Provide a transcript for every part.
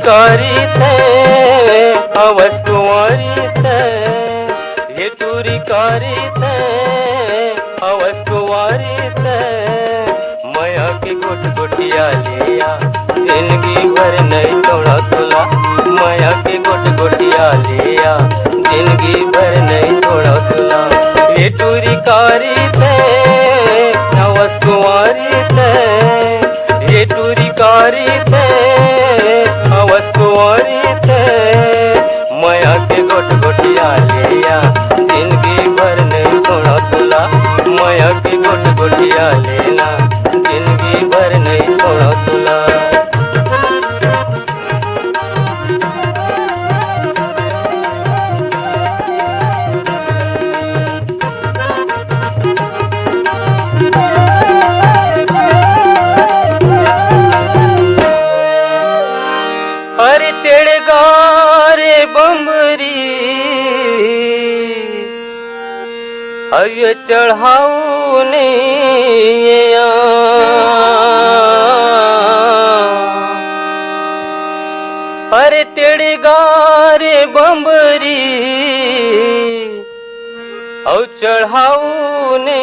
कारी थे हवस कुंवारी थे, ये टूरी कारी थे हवस कुंवारी थे। माया के गोट गोटिया लिया जिंदगी भर नहीं छोड़ा तुला, माया के गोट गोटिया लिया जिंदगी भर नहीं छोड़ा तुला। ये टूरी कारी थे हवस कुंवारी थे, ये टूरी कारी थे हवस कुंवारी थे। माया के गोट गोटिया लिया जिंदगी भर नहीं छोड़ा तुला, माया के गोट गोटिया लेना जिंदगी भर नहीं छोड़ा तुला। अरे तेरे गारे बम्बरी अये चढ़ाऊ ने अरे तेरे गारे बम्बरी और चढ़ाऊ ने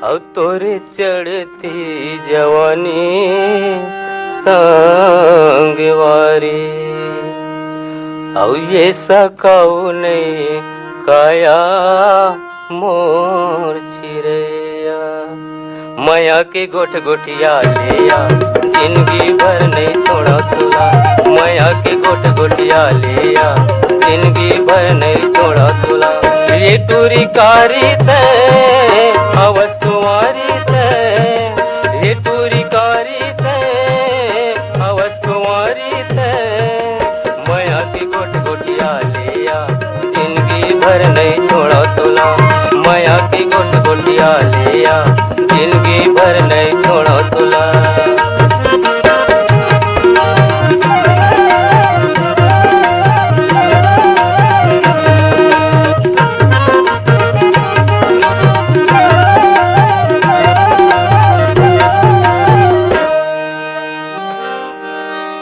और तोरे चढ़ती जवानी संगवारी, और ये सकाऊ नहीं काया मोर चिरैया। माया के गोट गोटिया लिया जिंदगी भर नहीं छोड़ा तुला, माया के गोट गोटिया लिया जिंदगी भर नहीं छोड़ा तुला। ये टूरी कारी थे हवस कुंवारी थे, ये टूरी कारी थे हवस कुंवारी थे। माया के गोट गोटिया लिया जिंदगी भर नहीं छोड़ा तुला, माया के गोट गोटिया लिया जिंदगी भर नहीं छोड़ा तुला।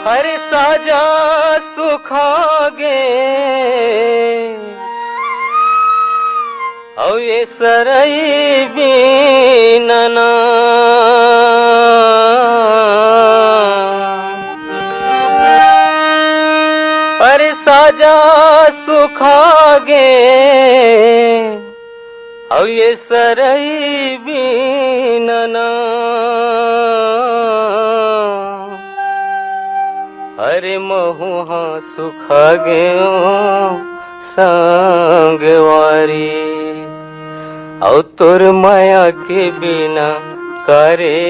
हरे साजा सुखागे औ ये सरई बीनना, अरे साजा सुखागे औ ये सरई बीनना। अरे महुहा सुखा गयो संगवारी, और तोर माया के बिना करे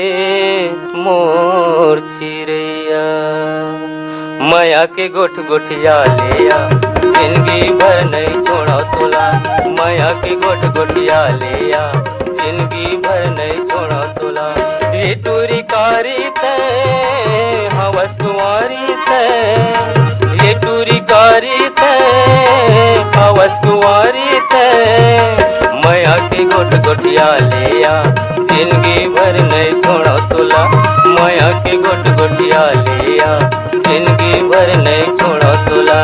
मोर चिरैया। माया के गोट गोटिया लिया जिंदगी भर नहीं छोड़ा तुला, माया के गोट गोटिया लिया जिंदगी भर नहीं छोड़ा तुला। ये टूरी कारी थे हवस कुंवारी थे, ये टूरी कारी थे हवस कुंवारी थे। माया के गोट गोटिया लिया जिंदगी भर नहीं छोड़ा तुला, माया के गोट गोटिया लिया जिंदगी भर नहीं छोड़ा तुला।